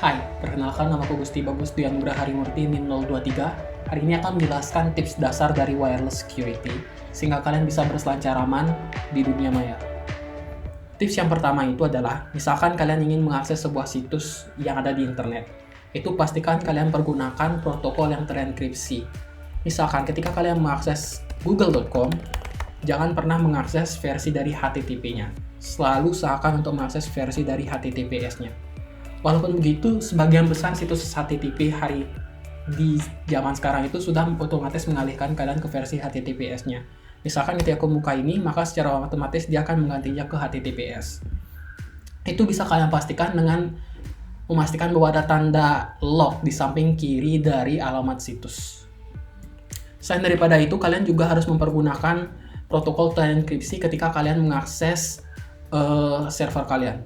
Hai, perkenalkan namaku Gusti Bagus Dianugrah Harimurti NIM 023. Hari ini akan menjelaskan tips dasar dari wireless security sehingga kalian bisa berselancar aman di dunia maya. Tips yang pertama itu adalah, misalkan kalian ingin mengakses sebuah situs yang ada di internet, itu pastikan kalian pergunakan protokol yang terenkripsi. Misalkan ketika kalian mengakses google.com, jangan pernah mengakses versi dari HTTP-nya. Selalu usahakan untuk mengakses versi dari HTTPS-nya. Walaupun begitu, sebagian besar situs HTTP di zaman sekarang itu sudah otomatis mengalihkan kalian ke versi HTTPS-nya. Misalkan ketika aku buka ini, maka secara otomatis dia akan menggantinya ke HTTPS. Itu bisa kalian pastikan dengan memastikan bahwa ada tanda lock di samping kiri dari alamat situs. Selain daripada itu, kalian juga harus mempergunakan protokol terenkripsi ketika kalian mengakses server kalian.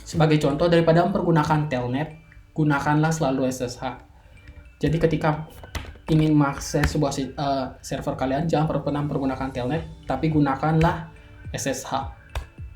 Sebagai contoh, daripada mempergunakan telnet, gunakanlah selalu SSH. Jadi ketika ingin mengakses sebuah server kalian, jangan pernah menggunakan telnet, tapi gunakanlah SSH.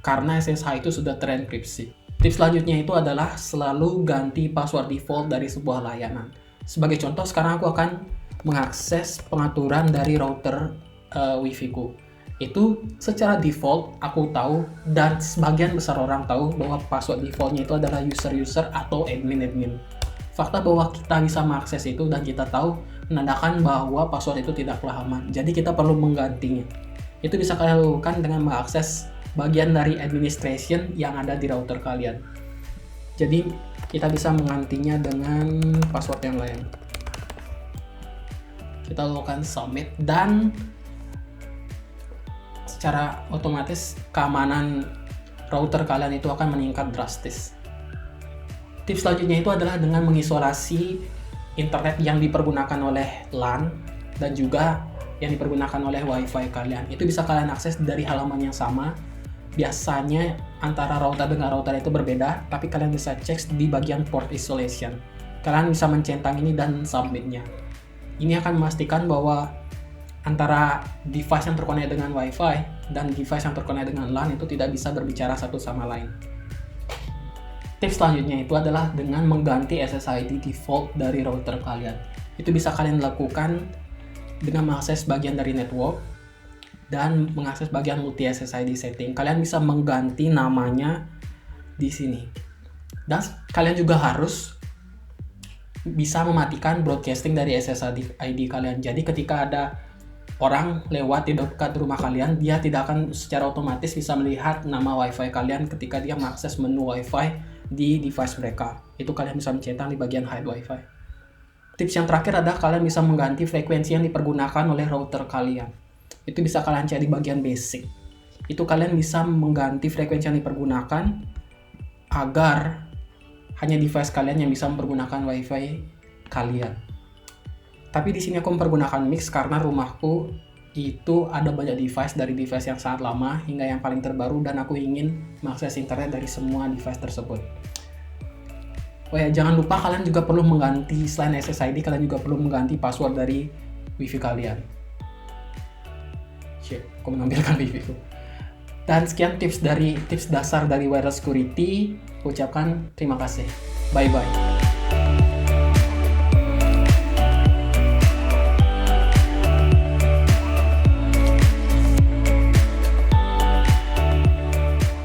Karena SSH itu sudah terenkripsi. Tips selanjutnya itu adalah selalu ganti password default dari sebuah layanan. Sebagai contoh, sekarang aku akan mengakses pengaturan dari router Wi-Fi ku. Itu secara default aku tahu, dan sebagian besar orang tahu bahwa password defaultnya itu adalah user-user atau admin-admin. Fakta bahwa kita bisa mengakses itu dan kita tahu menandakan bahwa password itu tidaklah aman. Jadi kita perlu menggantinya. Itu bisa kalian lakukan dengan mengakses bagian dari administration yang ada di router kalian. Jadi kita bisa menggantinya dengan password yang lain. Kita lakukan submit dan secara otomatis keamanan router kalian itu akan meningkat drastis. Tips selanjutnya itu adalah dengan mengisolasi internet yang dipergunakan oleh LAN dan juga yang dipergunakan oleh WiFi kalian. Itu bisa kalian akses dari halaman yang sama. Biasanya antara router dengan router itu berbeda, tapi kalian bisa cek di bagian port isolation. Kalian bisa mencentang ini dan submitnya. Ini akan memastikan bahwa antara device yang terkonek dengan WiFi dan device yang terkonek dengan LAN itu tidak bisa berbicara satu sama lain. Tips selanjutnya itu adalah dengan mengganti SSID default dari router kalian. Itu bisa kalian lakukan dengan mengakses bagian dari network dan mengakses bagian multi SSID setting. Kalian bisa mengganti namanya di sini. Dan kalian juga harus bisa mematikan broadcasting dari SSID kalian. Jadi ketika ada orang lewat di dekat rumah kalian, dia tidak akan secara otomatis bisa melihat nama WiFi kalian ketika dia mengakses menu WiFi di device mereka. Itu kalian bisa mencentang di bagian hide WiFi. Tips yang terakhir adalah kalian bisa mengganti frekuensi yang dipergunakan oleh router kalian. Itu bisa kalian cek di bagian basic. Itu kalian bisa mengganti frekuensi yang dipergunakan agar hanya device kalian yang bisa mempergunakan WiFi kalian. Tapi di sini aku mempergunakan mix karena rumahku itu ada banyak device, dari device yang sangat lama hingga yang paling terbaru, dan aku ingin mengakses internet dari semua device tersebut. Oh ya, jangan lupa kalian juga perlu mengganti, selain SSID, kalian juga perlu mengganti password dari Wi-Fi kalian. Shit, aku mengambilkan Wi-Fi ku. Dan sekian tips dasar dari wireless security. Ucapkan terima kasih. Bye bye.